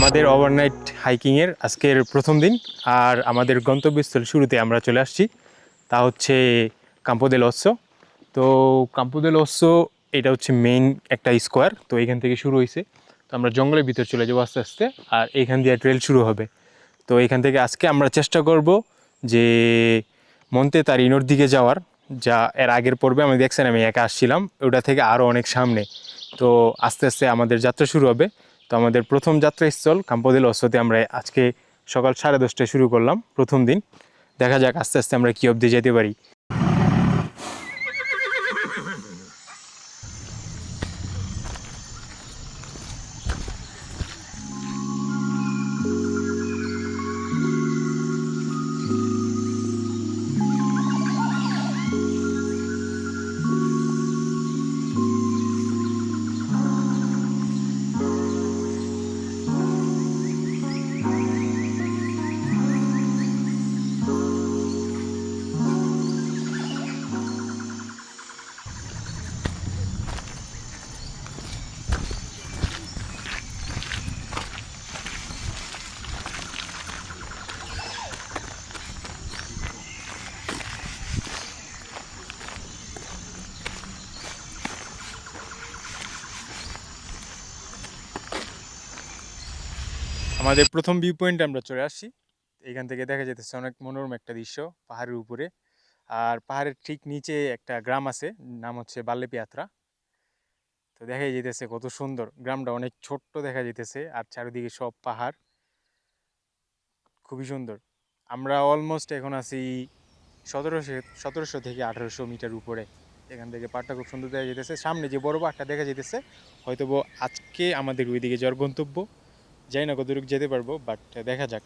আমাদের ওভারনাইট হাইকিংয়ের আজকের প্রথম দিন। আর আমাদের গন্তব্যস্থল শুরুতে আমরা চলে আসছি, তা হচ্ছে কাম্পো দেল ওসো। তো কাম্পো দেল ওসো এটা হচ্ছে মেইন একটা স্কোয়ার। তো এখান থেকে শুরু হয়েছে। তো আমরা জঙ্গলের ভিতর চলে যাবো আস্তে আস্তে, আর এইখান দিয়ে ট্রেল শুরু হবে। তো এখান থেকে আজকে আমরা চেষ্টা করব যে মন্তে তারিনোর দিকে যাওয়ার, যা এর আগের পর্বে আমি দেখছেন আমি একা আসছিলাম, ওটা থেকে আরও অনেক সামনে। তো আস্তে আস্তে আমাদের যাত্রা শুরু হবে। তো আমাদের প্রথম যাত্রাস্থল কাম্পো দেল ওসোতে আমরা আজকে সকাল 10:30টায় শুরু করলাম প্রথম দিন। দেখা যাক আস্তে আস্তে আমরা কী অবধি যেতে পারি। আমাদের প্রথম ভিউ পয়েন্টে আমরা চলে আসছি। এখান থেকে দেখা যেতেছে অনেক মনোরম একটা দৃশ্য পাহাড়ের উপরে। আর পাহাড়ের ঠিক নিচে একটা গ্রাম আছে, নাম হচ্ছে বাল্লেপিয়াত্রা। তো দেখাই যেতেছে কত সুন্দর গ্রামটা, অনেক ছোট্ট দেখা যেতেছে, আর চারিদিকে সব পাহাড়, খুবই সুন্দর। আমরা অলমোস্ট এখন আছি 1700 থেকে 1800 মিটার উপরে। এখান থেকে পাহাড়টা খুব সুন্দর দেখা যেতেছে। সামনে যে বড় পাহাড়টা দেখা যেতেছে, হয়তো আজকে আমাদের ওইদিকে যাওয়ার গন্তব্য। জানি না কতটুকু যেতে পারবো, বাট দেখা যাক।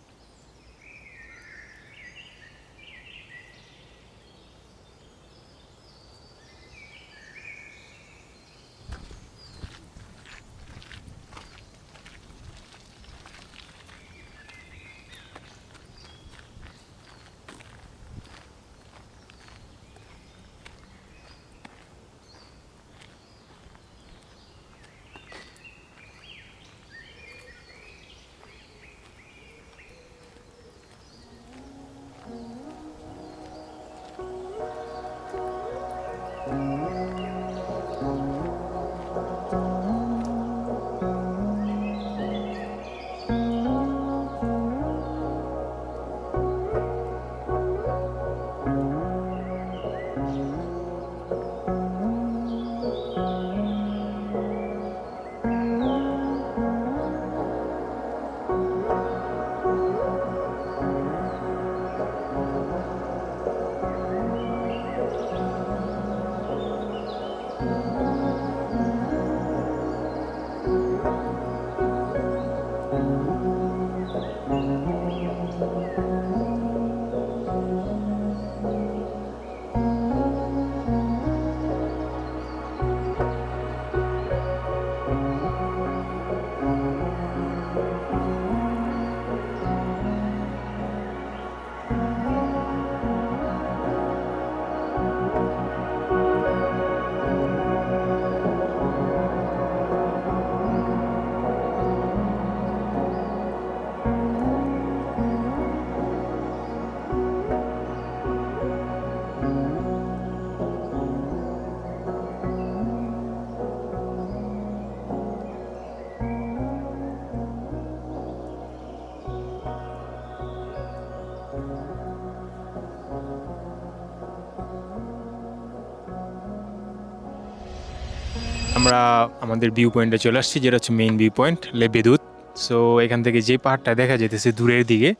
আমরা আমাদের ভিউ পয়েন্টে চলে আসছি, যেটা হচ্ছে মেইন ভিউ পয়েন্ট লেবেদুত। সো এখান থেকে যে পাহাড়টা দেখা যেতেছে দূরের দিকে,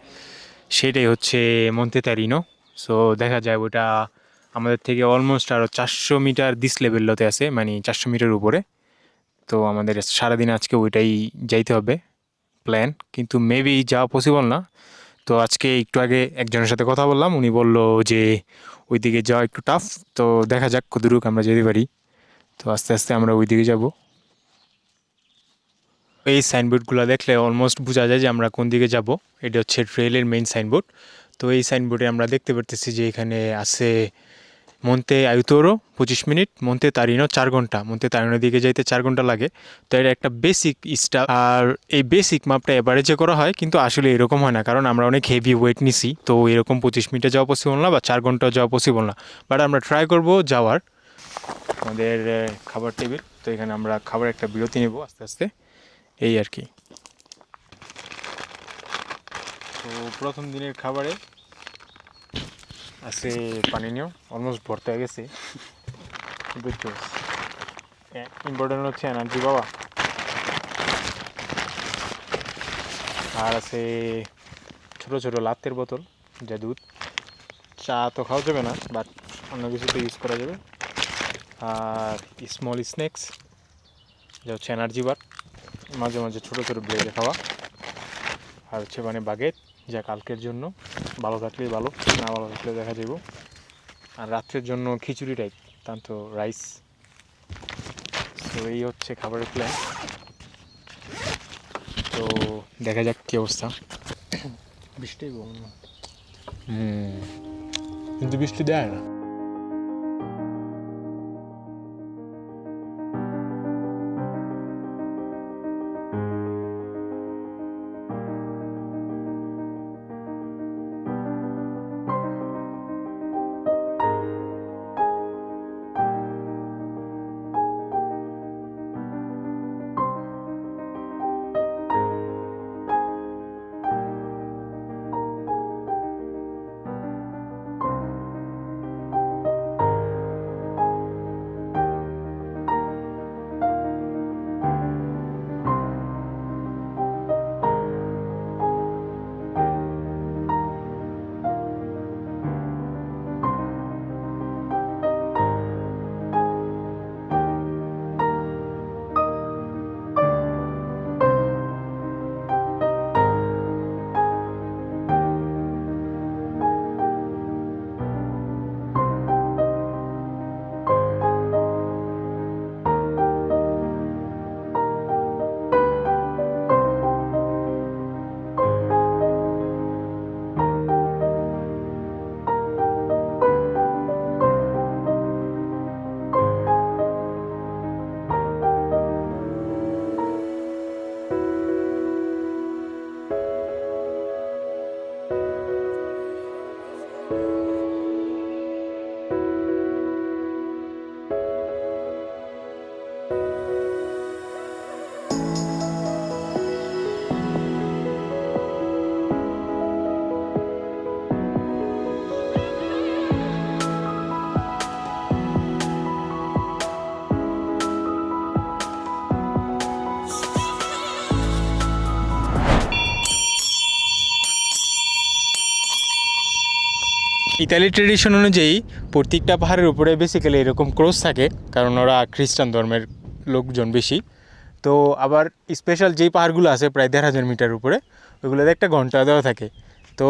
সেটাই হচ্ছে মন্তে তারিনো। সো দেখা যায় ওটা আমাদের থেকে অলমোস্ট আরও 400 মিটার দিস লেভেলতে আছে, মানে 400 মিটার উপরে। তো আমাদের সারাদিন আজকে ওইটাই যাইতে হবে প্ল্যান, কিন্তু মেবি যাওয়া পসিবল না। তো আজকে একটু আগে একজনের সাথে কথা বললাম, উনি বলল যে ওইদিকে যাওয়া একটু টাফ। তো দেখা যাক কতটুকু আমরা যেতে পারি। তো আস্তে আস্তে আমরা ওই দিকে যাব। এই সাইনবোর্ডগুলো দেখলে অলমোস্ট বোঝা যায় যে আমরা কোন দিকে যাব। এটা হচ্ছে ট্রেলের মেইন সাইনবোর্ড। তো এই সাইনবোর্ডে আমরা দেখতে পারতেছি যে এখানে আছে মন্তে আয়ুতোরো 25 মিনিট, মন্তে তারিনো 4 ঘন্টা। মন্তে তারিনোর দিকে যাইতে 4 ঘন্টা লাগে। তো এটা একটা বেসিক স্টাফ, আর এই বেসিক মাপটা এভারেজে করা হয়, কিন্তু আসলে এরকম হয় না, কারণ আমরা অনেক হেভি ওয়েট নিছি, তো এরকম 25 মিনিটে যাওয়া পসিবল না বা 4 ঘন্টা যাওয়া পসিবল না। বাট আমরা ট্রাই করব যাওয়ার। আমাদের খাবার টেবিল, তো এখানে আমরা খাবার একটা বিরতি নেব আস্তে আস্তে, এই আর কি। তো প্রথম দিনের খাবারে আছে পানিনিও, অলমোস্ট ভর্তি হয়ে গেছে। বুঝছো, ইম্পর্টেন্ট হচ্ছে এনার্জি বাবা। আর আছে ছোটো ছোটো লাত্তের বোতল, যা দুধ। চা তো খাওয়া যাবে না, বাট অন্য কিছুতে ইউজ করা যাবে। আর স্মল স্ন্যাক্স, যা হচ্ছে এনার্জি বার, মাঝে মাঝে ছোটো ছোটো ব্রেডে খাওয়া। আর হচ্ছে মানে বাগেট, যা কালকের জন্য, ভালো থাকলেই ভালো, না ভালো থাকলে দেখা যাব। আর রাত্রের জন্য খিচুড়ি টাইপ, তার তো রাইস। তো এই হচ্ছে খাবারের প্ল্যান। তো দেখা যাক কী অবস্থা। বৃষ্টি কিন্তু বৃষ্টি দেয় না। ইতালি ট্রেডিশন অনুযায়ী প্রত্যেকটা পাহাড়ের উপরে বেসিক্যালি এরকম ক্রস থাকে, কারণ ওরা খ্রিস্টান ধর্মের লোকজন বেশি। তো আবার স্পেশাল যেই পাহাড়গুলো আছে প্রায় 1,500 মিটার উপরে, ওইগুলোতে একটা ঘন্টা দেওয়া থাকে। তো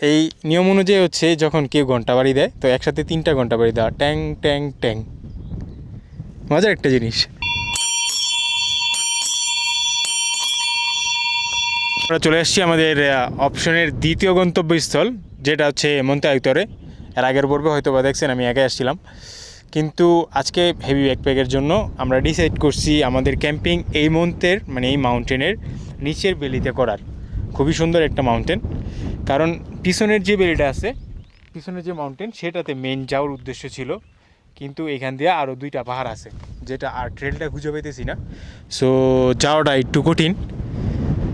এই নিয়ম অনুযায়ী হচ্ছে যখন কেউ ঘন্টা বাড়ি দেয়, তো একসাথে 3টা ঘন্টা বাড়ি দেওয়া, ট্যাং ট্যাং ট্যাং। মজার একটা জিনিস। আমরা চলে আসছি আমাদের অপশনের দ্বিতীয় গন্তব্যস্থল, যেটা হচ্ছে মন্তে আয়ুতোরে। এর আগের পর্বে হয়তো বা দেখছেন আমি একাই আসছিলাম, কিন্তু আজকে হেভি ব্যাকপ্যাকের জন্য আমরা ডিসাইড করছি আমাদের ক্যাম্পিং এই মন্তের মানে এই মাউন্টেনের নিচের বেলিতে করার। খুবই সুন্দর একটা মাউন্টেন, কারণ পিছনের যে বেলিটা আছে, পিছনের যে মাউন্টেন, সেটাতে মেন যাওয়ার উদ্দেশ্য ছিল, কিন্তু এখান দিয়ে আরও 2টা পাহাড় আছে, যেটা আর ট্রেলটা খুঁজে পেতেছি না। সো যাওয়াটা একটু কঠিন।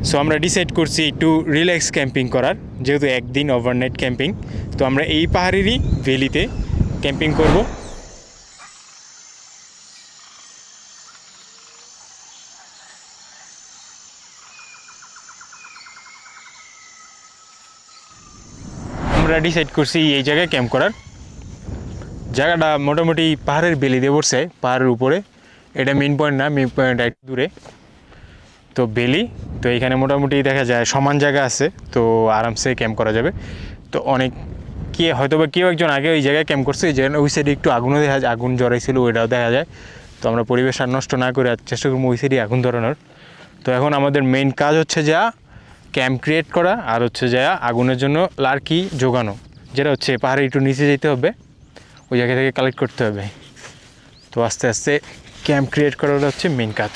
সো আমরা ডিসাইড করছি একটু রিল্যাক্স ক্যাম্পিং করার, যেহেতু একদিন ওভারনাইট ক্যাম্পিং। তো আমরা এই পাহাড়েরই ভ্যালিতে ক্যাম্পিং করব। আমরা ডিসাইড করছি এই জায়গায় ক্যাম্প করার। জায়গাটা মোটামুটি পাহাড়ের বেলি দিয়ে পড়ছে, পাহাড়ের উপরে। এটা মেন পয়েন্ট না, মেন পয়েন্ট একটু দূরে। তো বেলি, তো এখানে মোটামুটি দেখা যায় সমান জায়গা আছে, তো আরামসে ক্যাম্প করা যাবে। তো অনেক কে হয়তো বা কেউ একজন আগে ওই জায়গায় ক্যাম্প করছে, ওই জায়গায় ওই সাইডে একটু আগুনও দেখা যায়, আগুন জ্বরাইছিল, ওইটাও দেখা যায়। তো আমরা পরিবেশ আর নষ্ট না করে চেষ্টা করবো ওই সাইডে আগুন ধরানোর। তো এখন আমাদের মেইন কাজ হচ্ছে যা ক্যাম্প ক্রিয়েট করা, আর হচ্ছে যা আগুনের জন্য লার্কি জোগানো, যেটা হচ্ছে পাহাড়ে একটু নিচে যেতে হবে, ওই জায়গা থেকে কালেক্ট করতে হবে। তো আস্তে আস্তে ক্যাম্প ক্রিয়েট করাটা হচ্ছে মেন কাজ।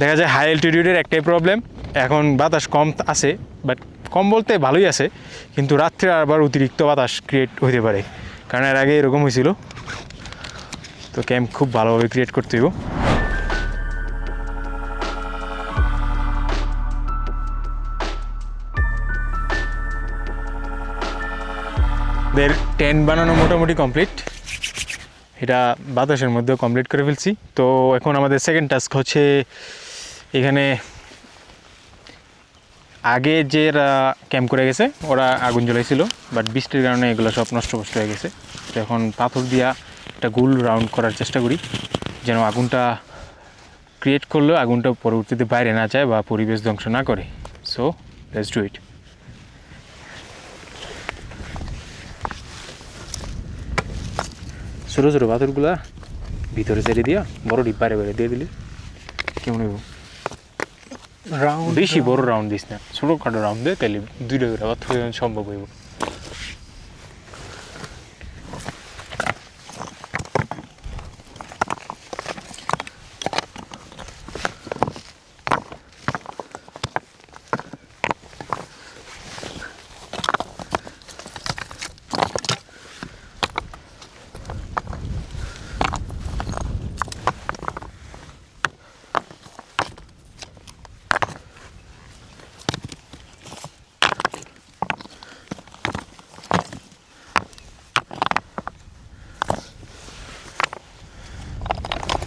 দেখা যায় হাই অ্যালটিটিউডের একটাই প্রবলেম, এখন বাতাস কম আছে, বাট কম বলতে ভালোই আছে, কিন্তু রাত্রে আবার অতিরিক্ত বাতাস ক্রিয়েট হতে পারে, কারণ এর আগে এরকম হয়েছিল। তো ক্যাম্প খুব ভালোভাবে ক্রিয়েট করতে হইব। দের টেন্ট বানানো মোটামুটি কমপ্লিট, এটা বাতাসের মধ্যেও কমপ্লিট করে ফেলছি। তো এখন আমাদের সেকেন্ড টাস্ক হচ্ছে, এখানে আগে যে ক্যাম্প করে গেছে ওরা আগুন জ্বলাইছিল, বাট বৃষ্টির কারণে এগুলো সব নষ্ট হয়ে গেছে। তো এখন পাথর দিয়া একটা গোল রাউন্ড করার চেষ্টা করি, যেন আগুনটা ক্রিয়েট করলেও আগুনটা পরবর্তীতে বাইরে না যায় বা পরিবেশ ধ্বংস না করে। So let's do it. ছোটো ছোটো পাথরগুলা ভিতরে ছেড়ে দিয়া বড় ডিপ বাইরে বাইরে দিয়ে দিলে কেমন হইব? রাউন্ড বেশি বড় রাউন্ড দিস না, ছোটো খাটো রাউন্ড দে, তাহলে দুইটা করে পাথর সম্ভব হইব।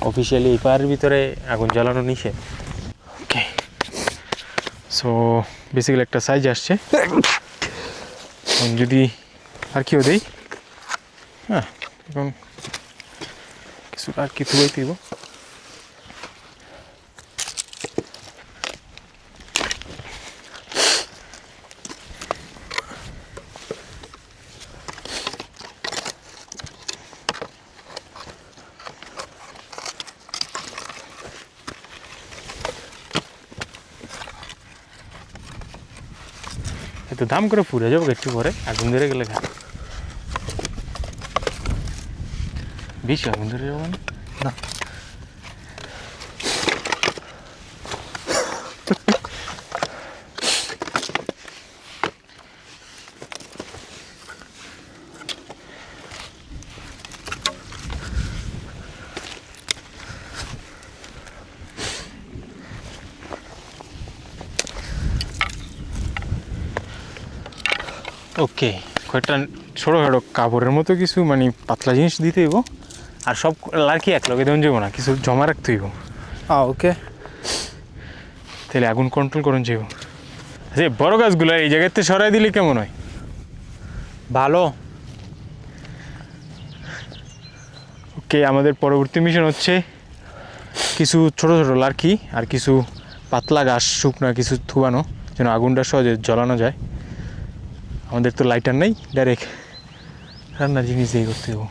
অফিসিয়ালি এই পাহাড়ের ভিতরে আগুন জ্বালানো নিষেধ। ওকে, সো বেসিক্যালি একটা সাইজ আসছে, যদি আর কেউ দেই, হ্যাঁ এখন কিছু আর কি থুবাই দিব। এত দাম করে পুড়ে যাবো একটু পরে, আগুন ধরে গেলে খা বেশি আগুন ধরে যাবো না। ওকে, কয়েকটা ছোটোখাটো কাপড়ের মতো কিছু মানে পাতলা জিনিস দিতে হইব, আর সব লার্কি এক লগে দেন যাবো না, কিছু জমা রাখতে হইব। ওকে, তাহলে আগুন কন্ট্রোল করুন যাইব। আচ্ছা, বড় গাছগুলো এই জায়গাতে সরাই দিলে কেমন হয়? ভালো। ওকে, আমাদের পরবর্তী মিশন হচ্ছে কিছু ছোট ছোট লার্কি আর কিছু পাতলা ঘাস শুকনা কিছু থুবানো, যেন আগুনটা সহজে জ্বালানো যায়। আমাদের তো লাইটার নেই, ডাইরেক্ট রান্নার জিনিস দিয়ে করতে হবে।